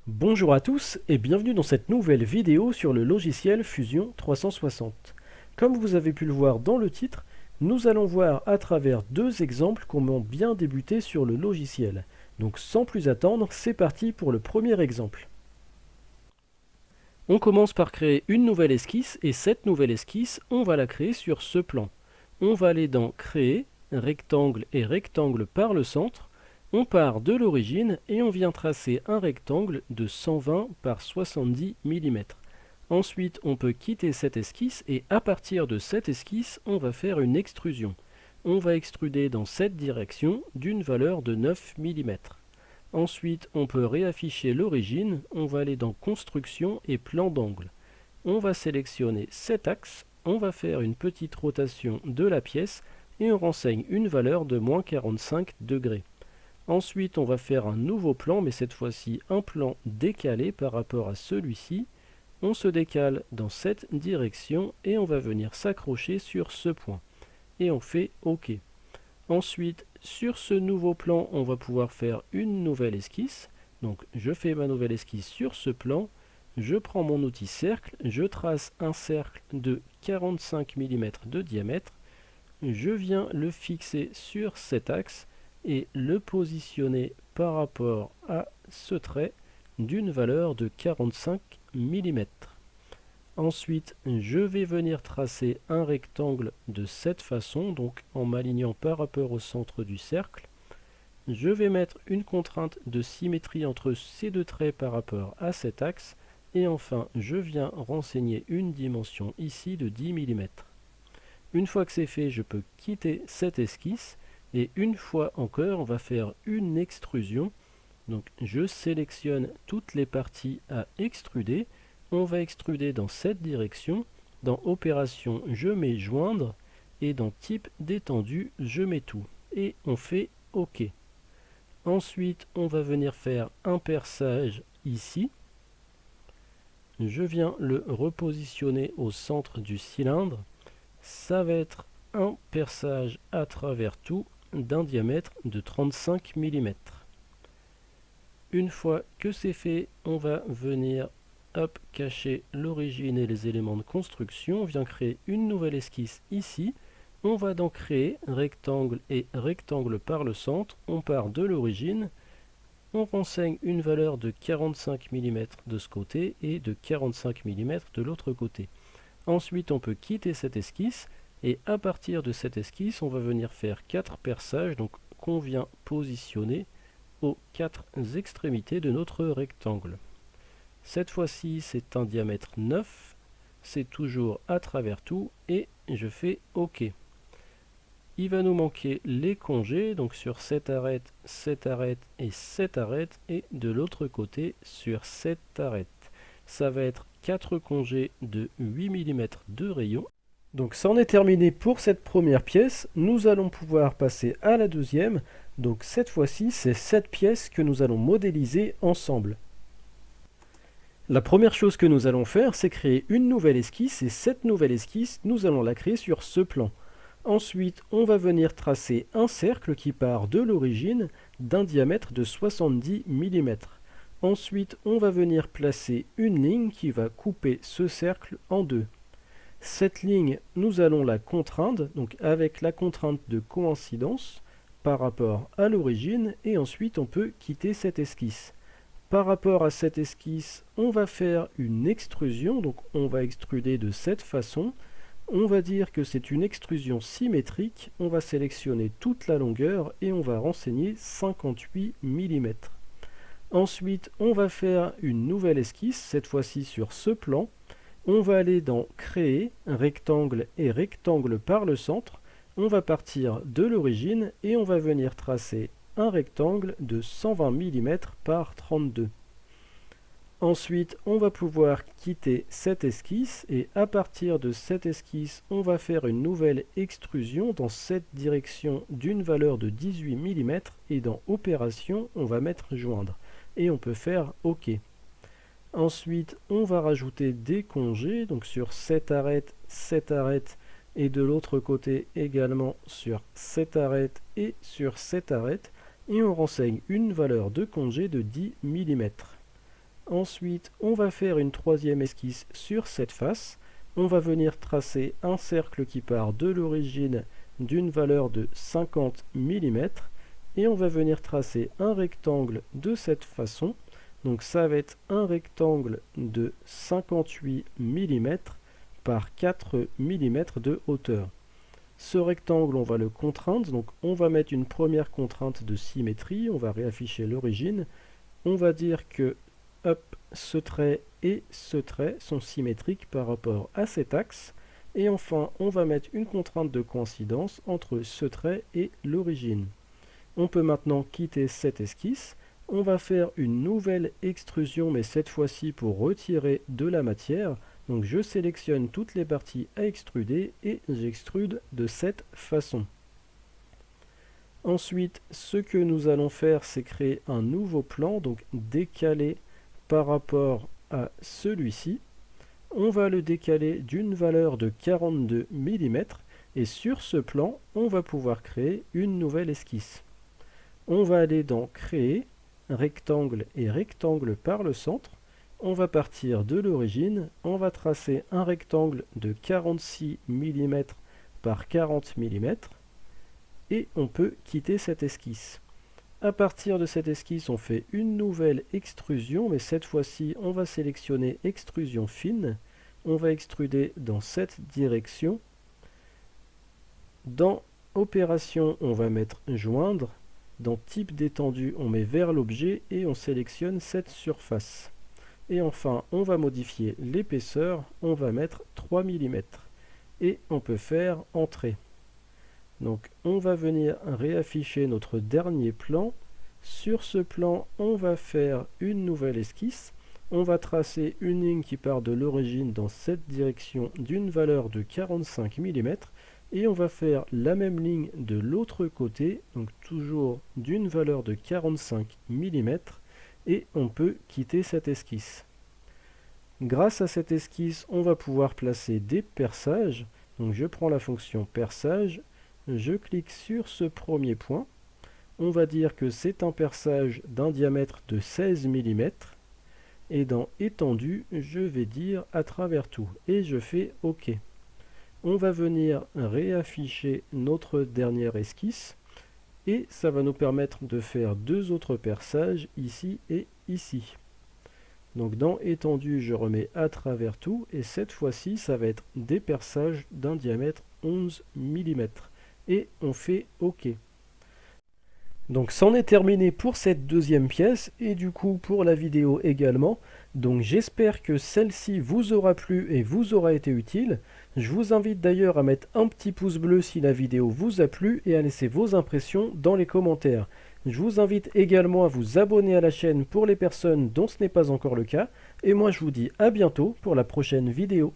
Bonjour à tous et bienvenue dans cette nouvelle vidéo sur le logiciel Fusion 360. Comme vous avez pu le voir dans le titre, nous allons voir à travers deux exemples comment bien débuter sur le logiciel. Donc sans plus attendre, c'est parti pour le premier exemple. On commence par créer une nouvelle esquisse et cette nouvelle esquisse, on va la créer sur ce plan. On va aller dans Créer, rectangle et rectangle par le centre. On part de l'origine et on vient tracer un rectangle de 120 par 70 mm. Ensuite, on peut quitter cette esquisse et à partir de cette esquisse, on va faire une extrusion. On va extruder dans cette direction d'une valeur de 9 mm. Ensuite, on peut réafficher l'origine. On va aller dans Construction et Plan d'angle. On va sélectionner cet axe. On va faire une petite rotation de la pièce et on renseigne une valeur de moins 45 degrés. Ensuite, on va faire un nouveau plan, mais cette fois-ci un plan décalé par rapport à celui-ci. On se décale dans cette direction et on va venir s'accrocher sur ce point. Et on fait OK. Ensuite, sur ce nouveau plan, on va pouvoir faire une nouvelle esquisse. Donc, je fais ma nouvelle esquisse sur ce plan. Je prends mon outil cercle, je trace un cercle de 45 mm de diamètre. Je viens le fixer sur cet axe et le positionner par rapport à ce trait d'une valeur de 45 mm. Ensuite, je vais venir tracer un rectangle de cette façon, donc en m'alignant par rapport au centre du cercle. Je vais mettre une contrainte de symétrie entre ces deux traits par rapport à cet axe. Et enfin, je viens renseigner une dimension ici de 10 mm. Une fois que c'est fait, je peux quitter cette esquisse. Et une fois encore, on va faire une extrusion. Donc je sélectionne toutes les parties à extruder. On va extruder dans cette direction. Dans Opération, je mets Joindre. Et dans Type d'étendue, je mets tout. Et on fait OK. Ensuite, on va venir faire un perçage ici. Je viens le repositionner au centre du cylindre. Ça va être un perçage à travers tout d'un diamètre de 35 mm. Une fois que c'est fait, on va venir cacher l'origine et les éléments de construction. On vient créer une nouvelle esquisse ici. On va donc créer rectangle et rectangle par le centre. On part de l'origine. On renseigne une valeur de 45 mm de ce côté et de 45 mm de l'autre côté. Ensuite, on peut quitter cette esquisse. Et à partir de cette esquisse, on va venir faire 4 perçages, donc qu'on vient positionner aux 4 extrémités de notre rectangle. Cette fois-ci, c'est un diamètre 9, c'est toujours à travers tout, et je fais OK. Il va nous manquer les congés, donc sur cette arête et cette arête, et de l'autre côté sur cette arête. Ça va être 4 congés de 8 mm de rayon. Donc c'en est terminé pour cette première pièce. Nous allons pouvoir passer à la deuxième. Donc cette fois-ci, c'est cette pièce que nous allons modéliser ensemble. La première chose que nous allons faire, c'est créer une nouvelle esquisse. Et cette nouvelle esquisse, nous allons la créer sur ce plan. Ensuite, on va venir tracer un cercle qui part de l'origine d'un diamètre de 70 mm. Ensuite, on va venir placer une ligne qui va couper ce cercle en deux. Cette ligne, nous allons la contraindre, donc avec la contrainte de coïncidence par rapport à l'origine, et ensuite on peut quitter cette esquisse. Par rapport à cette esquisse, on va faire une extrusion, donc on va extruder de cette façon. On va dire que c'est une extrusion symétrique, on va sélectionner toute la longueur et on va renseigner 58 mm. Ensuite, on va faire une nouvelle esquisse, cette fois-ci sur ce plan. On va aller dans Créer, rectangle et rectangle par le centre. On va partir de l'origine et on va venir tracer un rectangle de 120 mm par 32. Ensuite, on va pouvoir quitter cette esquisse et à partir de cette esquisse, on va faire une nouvelle extrusion dans cette direction d'une valeur de 18 mm et dans Opération, on va mettre Joindre et on peut faire OK. Ensuite, on va rajouter des congés, donc sur cette arête et de l'autre côté également sur cette arête et sur cette arête, et on renseigne une valeur de congé de 10 mm. Ensuite, on va faire une troisième esquisse sur cette face. On va venir tracer un cercle qui part de l'origine d'une valeur de 50 mm et on va venir tracer un rectangle de cette façon. Donc ça va être un rectangle de 58 mm par 4 mm de hauteur. Ce rectangle, on va le contraindre, donc on va mettre une première contrainte de symétrie, on va réafficher l'origine. On va dire que hop, ce trait et ce trait sont symétriques par rapport à cet axe. Et enfin, on va mettre une contrainte de coïncidence entre ce trait et l'origine. On peut maintenant quitter cette esquisse. On va faire une nouvelle extrusion, mais cette fois-ci pour retirer de la matière. Donc je sélectionne toutes les parties à extruder et j'extrude de cette façon. Ensuite, ce que nous allons faire, c'est créer un nouveau plan, donc décalé par rapport à celui-ci. On va le décaler d'une valeur de 42 mm et sur ce plan, on va pouvoir créer une nouvelle esquisse. On va aller dans Créer, Rectangle et Rectangle par le centre. On va partir de l'origine, on va tracer un rectangle de 46 mm par 40 mm et on peut quitter cette esquisse. À partir de cette esquisse, on fait une nouvelle extrusion, mais cette fois-ci, on va sélectionner extrusion fine. On va extruder dans cette direction. Dans opération, on va mettre joindre. Dans type d'étendue, on met vers l'objet et on sélectionne cette surface. Et enfin, on va modifier l'épaisseur, on va mettre 3 mm. Et on peut faire Entrée. Donc on va venir réafficher notre dernier plan. Sur ce plan, on va faire une nouvelle esquisse. On va tracer une ligne qui part de l'origine dans cette direction d'une valeur de 45 mm. Et on va faire la même ligne de l'autre côté, donc toujours d'une valeur de 45 mm. Et on peut quitter cette esquisse. Grâce à cette esquisse, on va pouvoir placer des perçages. Donc je prends la fonction perçage. Je clique sur ce premier point. On va dire que c'est un perçage d'un diamètre de 16 mm. Et dans étendue, je vais dire à travers tout. Et je fais OK. On va venir réafficher notre dernière esquisse. Et ça va nous permettre de faire deux autres perçages, ici et ici. Donc dans étendue, je remets à travers tout. Et cette fois-ci, ça va être des perçages d'un diamètre 11 mm. Et on fait OK. Donc c'en est terminé pour cette deuxième pièce et du coup pour la vidéo également. Donc j'espère que celle-ci vous aura plu et vous aura été utile. Je vous invite d'ailleurs à mettre un petit pouce bleu si la vidéo vous a plu et à laisser vos impressions dans les commentaires. Je vous invite également à vous abonner à la chaîne pour les personnes dont ce n'est pas encore le cas. Et moi je vous dis à bientôt pour la prochaine vidéo.